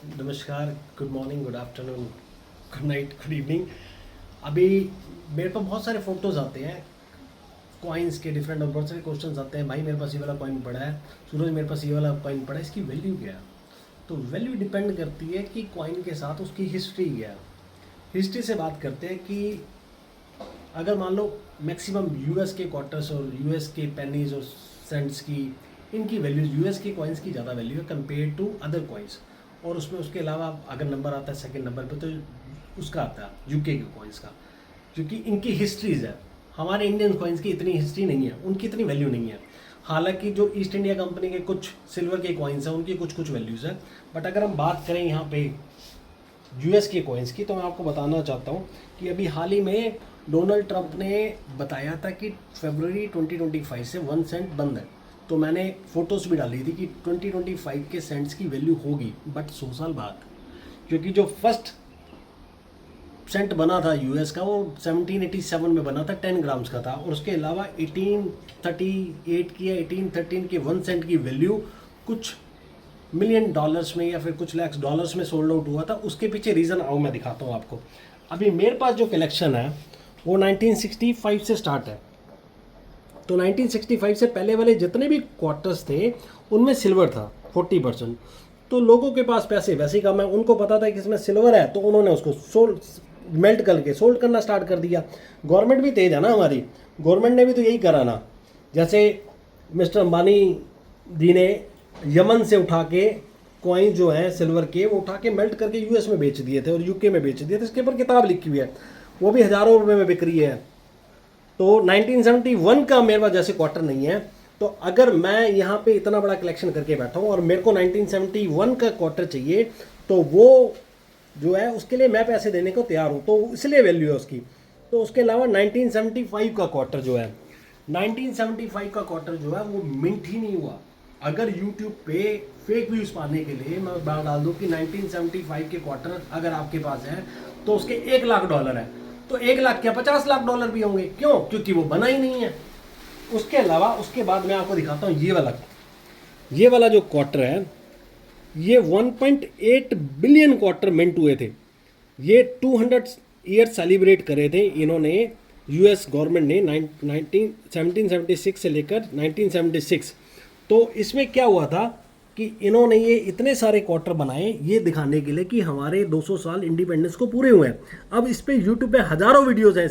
नमस्कार, good morning, good afternoon, good night, good evening. अभी मेरे पास बहुत सारे फ़ोटोज़ आते हैं कॉइन्स के डिफरेंट, और बहुत सारे क्वेश्चंस आते हैं। भाई मेरे पास ये वाला कॉइन पड़ा है, सूरज मेरे पास ये वाला कॉइन पड़ा है, इसकी वैल्यू क्या है? तो वैल्यू डिपेंड करती है कि कॉइन के साथ उसकी हिस्ट्री क्या है। हिस्ट्री से बात करते हैं कि अगर मान लो मैक्सिमम यूएस के क्वार्टर्स और यूएस के पेनीज और सेंट्स की, इनकी वैल्यू यूएस के कॉइन्स की ज़्यादा वैल्यू है कंपेयर टू अदर कॉइन्स। और उसमें उसके अलावा अगर नंबर आता है सेकंड नंबर पे, तो उसका आता है यूके के कॉइन्स का, क्योंकि इनकी हिस्ट्रीज है। हमारे इंडियन कॉइन्स की इतनी हिस्ट्री नहीं है, उनकी इतनी वैल्यू नहीं है। हालांकि जो ईस्ट इंडिया कंपनी के कुछ सिल्वर के कॉइन्स हैं उनकी कुछ कुछ वैल्यूज़ है। बट अगर हम बात करें यहाँ पे यूएस के कॉइन्स की, तो मैं आपको बताना चाहता हूँ कि अभी हाल ही में डोनाल्ड ट्रंप ने बताया था कि फरवरी 2025 से 1 सेंट बंद है। तो मैंने फ़ोटोज़ भी डाली थी कि 2025 के सेंट्स की वैल्यू होगी, बट 100 साल बाद। क्योंकि जो फर्स्ट सेंट बना था यूएस का, वो 1787 में बना था, 10 ग्राम्स का था। और उसके अलावा 1838 की या 1813 के 1 सेंट की वैल्यू कुछ मिलियन डॉलर्स में या फिर कुछ लैक्स डॉलर्स में सोल्ड आउट हुआ था। उसके पीछे रीज़न आओ मैं दिखाता हूँ आपको। अभी मेरे पास जो कलेक्शन है वो 1965 से स्टार्ट है। तो 1965 से पहले वाले जितने भी क्वार्टर्स थे उनमें सिल्वर था 40%। तो लोगों के पास पैसे वैसे ही कम है, उनको पता था कि इसमें सिल्वर है, तो उन्होंने उसको सोल्ड, मेल्ट करके सोल्ड करना स्टार्ट कर दिया। गवर्नमेंट भी तेज है ना हमारी, गवर्नमेंट ने भी तो यही करा ना। जैसे मिस्टर अंबानी जी ने यमन से उठा के कॉइन जो है सिल्वर के, वो उठा के मेल्ट करके यूएस में बेच दिए थे और यूके में बेच दिए थे। इसके ऊपर किताब लिखी हुई है, वो भी हज़ारों रुपए में बिक रही है। तो 1971 का मेरे पास जैसे क्वार्टर नहीं है, तो अगर मैं यहाँ पे इतना बड़ा कलेक्शन करके बैठा हूँ और मेरे को 1971 का क्वार्टर चाहिए, तो वो जो है उसके लिए मैं पैसे देने को तैयार हूँ, तो इसलिए वैल्यू है उसकी। तो उसके अलावा 1975 का क्वार्टर जो है, 1975 का क्वार्टर जो है वो मिंट ही नहीं हुआ। अगर यूट्यूब पे फेक व्यूज़ पाने के लिए मैं बात डाल दूँ कि 1975 के क्वार्टर अगर आपके पास है तो उसके $1 लाख है, तो 1 लाख क्या $50 लाख भी होंगे। क्यों? क्योंकि वो बना ही नहीं है। उसके अलावा उसके बाद मैं आपको दिखाता हूँ ये वाला जो क्वार्टर है, ये 1.8 बिलियन क्वार्टर मिंट हुए थे। ये 200 ईयर सेलिब्रेट करे थे इन्होंने, यूएस गवर्नमेंट ने 1776 से लेकर 1976। तो इसमें क्या हुआ था कि इन्होंने ये इतने सारे क्वार्टर बनाए ये दिखाने के लिए कि हमारे 200 साल इंडिपेंडेंस को पूरे हुए हैं। अब इस पे यूट्यूब पे हज़ारों वीडियोज़ हैं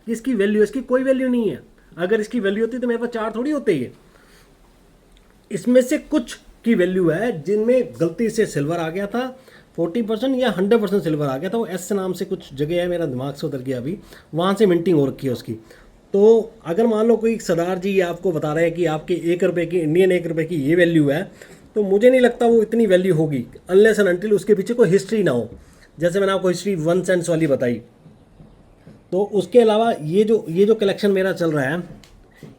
इसकी वैल्यू, इसकी कोई वैल्यू नहीं है। अगर इसकी वैल्यू होती तो मेरे पास 4 थोड़ी होते ये। इसमें से कुछ की वैल्यू है जिनमें गलती से सिल्वर आ गया था 40% या 100% सिल्वर आ गया था। वो एस नाम से कुछ जगह है, मेरा दिमाग से उतर गया अभी, वहाँ से मिंटिंग हो रखी है उसकी। तो अगर मान लो कोई सरदार जी आपको बता रहे हैं कि आपके 1 रुपये की, इंडियन 1 रुपये की ये वैल्यू है, तो मुझे नहीं लगता वो इतनी वैल्यू होगी अनलेस एंड अनटिल उसके पीछे कोई हिस्ट्री ना हो। जैसे मैंने आपको हिस्ट्री 1 सेंट्स वाली बताई। तो उसके अलावा ये जो कलेक्शन मेरा चल रहा है,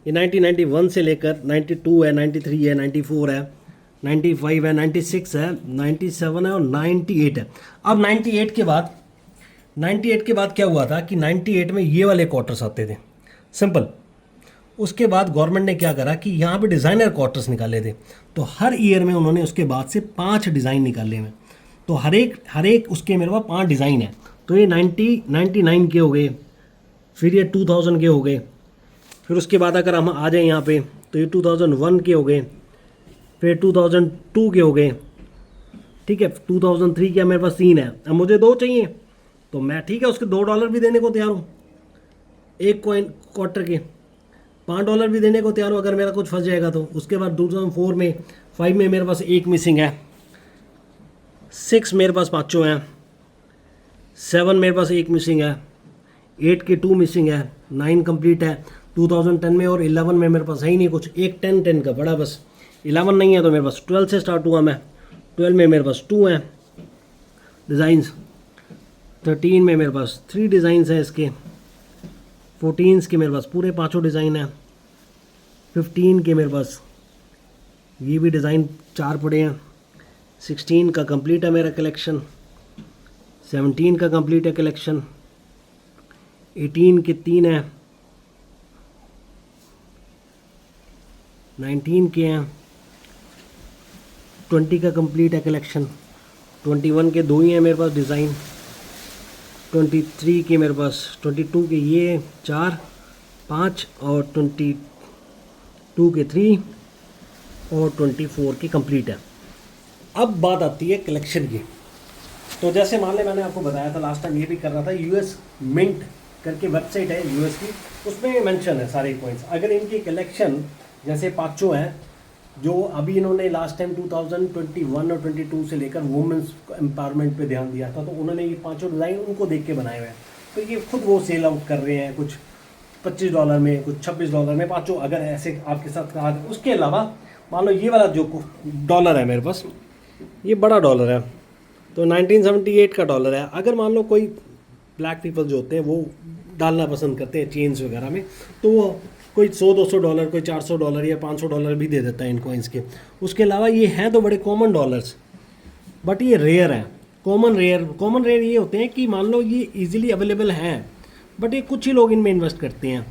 ये 1991 से लेकर 92 है, 93 है, 94 है, 95 है, 96 है, 97 है और 98 है। अब 98 के बाद क्या हुआ था कि 98 में ये वाले क्वार्टर्स आते थे, सिंपल। उसके बाद गवर्नमेंट ने क्या करा कि यहाँ पे डिज़ाइनर क्वार्टर्स निकाले थे। तो हर ईयर में उन्होंने उसके बाद से 5 डिज़ाइन निकाले हुए। तो हर एक उसके मेरे पास 5 डिज़ाइन है। तो ये 99 के हो गए, फिर ये 2000 के हो गए, फिर उसके बाद अगर हम आ जाएं यहाँ पे तो ये 2001 के हो गए, फिर 2002 के हो गए, ठीक है। 2003 के मेरे पास 3 है। अब मुझे 2 चाहिए, तो मैं ठीक है उसके $2 भी देने को तैयार हूँ, एक कॉइन क्वार्टर के $5 भी देने को तैयार हूँ अगर मेरा कुछ फंस जाएगा तो। उसके बाद 2004 में 5 में मेरे पास 1 मिसिंग है, 6 मेरे पास 5 हैं, 7 मेरे पास 1 मिसिंग है, 8 के 2 मिसिंग है, 9 कंप्लीट है। 2010 में और 11 में मेरे पास है ही नहीं कुछ, एक 10 का बड़ा बस। 11 नहीं है तो मेरे पास 12 से स्टार्ट हुआ मैं, 12 में मेरे पास 2 हैं डिज़ाइंस, 13 में मेरे पास 3 डिज़ाइंस हैं इसके, 14 के मेरे पास पूरे 5 डिज़ाइन हैं, 15 के मेरे पास ये भी डिज़ाइन 4 पड़े हैं, 16 का कंप्लीट है मेरा कलेक्शन, 17 का कंप्लीट है कलेक्शन, 18 के 3 हैं, 19 के हैं, 20 का कंप्लीट है कलेक्शन, 21 के दो ही हैं मेरे पास डिज़ाइन, 23 के मेरे पास, 22 के ये 4 5 और 22 के 3 और 24 की कंप्लीट है। अब बात आती है कलेक्शन की। तो जैसे मान लें मैंने आपको बताया था लास्ट टाइम, ये भी कर रहा था, यूएस मिंट करके वेबसाइट है यूएस की, उसमें मेंशन है सारे कॉइन्स। अगर इनकी कलेक्शन जैसे पाँचों हैं जो अभी इन्होंने लास्ट टाइम 2021 और 22 से लेकर वुमेंस एम्पावरमेंट पे ध्यान दिया था, तो उन्होंने ये पांचों डिज़ाइन उनको देख के बनाए हुए हैं। तो ये खुद वो सेल आउट कर रहे हैं, कुछ $25 में, कुछ $26 में पांचों, अगर ऐसे आपके साथ कहा। उसके अलावा मान लो ये वाला जो डॉलर है मेरे पास, ये बड़ा डॉलर है, तो 1978 का डॉलर है। अगर मान लो कोई ब्लैक पीपल जो होते हैं वो डालना पसंद करते हैं चेन्स वगैरह में, तो वो कोई $100-200, कोई $400 या $500 भी दे देता है इन कॉइन्स के। उसके अलावा ये हैं तो बड़े कॉमन डॉलर्स, बट ये रेयर हैं। कॉमन रेयर ये होते हैं कि मान लो ये इजीली अवेलेबल हैं, बट ये कुछ ही लोग इनमें इन्वेस्ट करते हैं।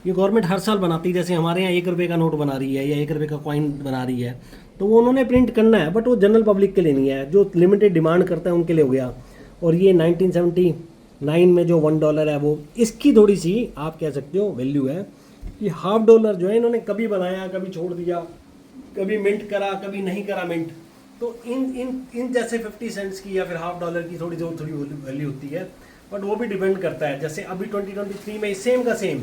ये गवर्नमेंट हर साल बनाती है, जैसे हमारे यहाँ ₹1 का नोट बना रही है या ₹1 का कॉइन बना रही है, तो वो उन्होंने प्रिंट करना है, बट वो जनरल पब्लिक के लिए नहीं है, जो लिमिटेड डिमांड करता है उनके लिए हो गया। और ये 1979 में जो $1 है, वो इसकी थोड़ी सी आप कह सकते हो वैल्यू है कि $1/2 जो है इन्होंने कभी बनाया, कभी छोड़ दिया, कभी मिंट करा, कभी नहीं करा मिंट। तो इन जैसे 50 सेंट्स की या फिर $1/2 की थोड़ी वैल्यू होती है, बट वो भी डिपेंड करता है। जैसे अभी 2023 में सेम का सेम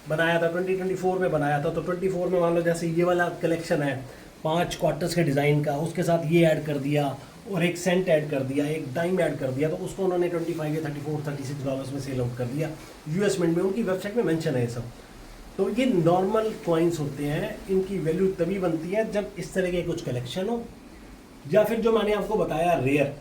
बनाया था, 2024 में बनाया था, तो 24 में मान लो जैसे ये वाला कलेक्शन है 5 क्वार्टर्स के डिज़ाइन का, उसके साथ ये ऐड कर दिया और एक सेंट ऐड कर दिया, एक डाइम ऐड कर दिया, तो उसको उन्होंने 25 या 34 $36 में सेल आउट कर दिया यूएस मिंट में। उनकी वेबसाइट में मेंशन है ये सब। तो ये नॉर्मल कॉइन्स होते हैं, इनकी वैल्यू तभी बनती है जब इस तरह के कुछ कलेक्शन हो, या फिर जो मैंने आपको बताया रेयर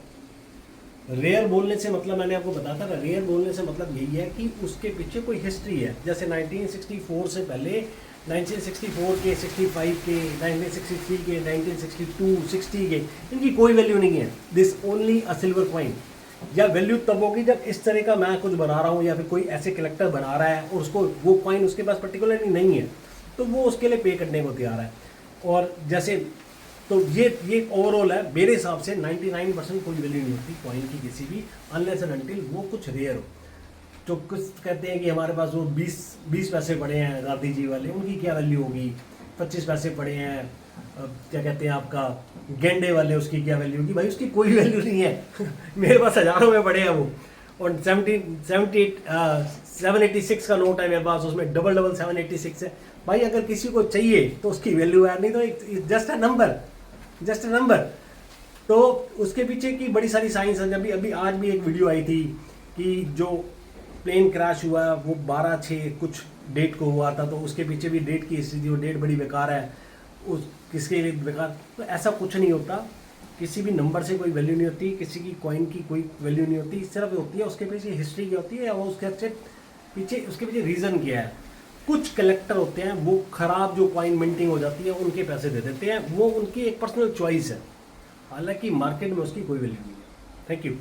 बोलने से मतलब, मैंने आपको बताया था रेयर बोलने से मतलब यही है कि उसके पीछे कोई हिस्ट्री है। जैसे 1964 से पहले 1964 के, 65 के, 1963 के, 1962, 60 के, इनकी कोई वैल्यू नहीं है। This only a silver coin. या वैल्यू तब होगी जब इस तरह का मैं कुछ बना रहा हूँ या फिर कोई ऐसे कलेक्टर बना रहा है और उसको वो कॉइन उसके पास पर्टिकुलरली नहीं है, तो वो उसके लिए पे करने को तैयार है। और जैसे तो ये ओवरऑल है मेरे हिसाब से 99% कोई वैल्यू नहीं होती कॉइन की किसी भी, अनलेस एंड अनटिल वो कुछ रेयर हो। तो कुछ कहते हैं कि हमारे पास वो 20 पैसे पड़े हैं गांधी जी वाले, उनकी क्या वैल्यू होगी। 25 पैसे पड़े हैं क्या कहते हैं आपका गेंडे वाले, उसकी क्या वैल्यू होगी। भाई उसकी कोई वैल्यू नहीं है मेरे पास हज़ारों में पड़े हैं वो। और 786 का नोट है मेरे पास, उसमें डबल 786 है। भाई अगर किसी को चाहिए तो उसकी वैल्यू है, नहीं तो जस्ट अ नंबर। तो उसके पीछे की बड़ी सारी साइंस है। अभी आज भी एक वीडियो आई थी कि जो प्लेन क्रैश हुआ वो 12/6 कुछ डेट को हुआ था, तो उसके पीछे भी डेट की हिस्ट्री थी। वो डेट बड़ी बेकार है, उस किसके लिए बेकार। तो ऐसा कुछ नहीं होता, किसी भी नंबर से कोई वैल्यू नहीं होती, किसी की कॉइन की कोई वैल्यू नहीं होती। सिर्फ होती है उसके पीछे हिस्ट्री क्या होती है, या वो उसके पीछे रीज़न क्या है। कुछ कलेक्टर होते हैं वो ख़राब जो कॉइन मिंटिंग हो जाती है उनके पैसे दे देते हैं, वो उनकी एक पर्सनल चॉइस है, हालांकि मार्केट में उसकी कोई वैल्यू नहीं है। Thank you.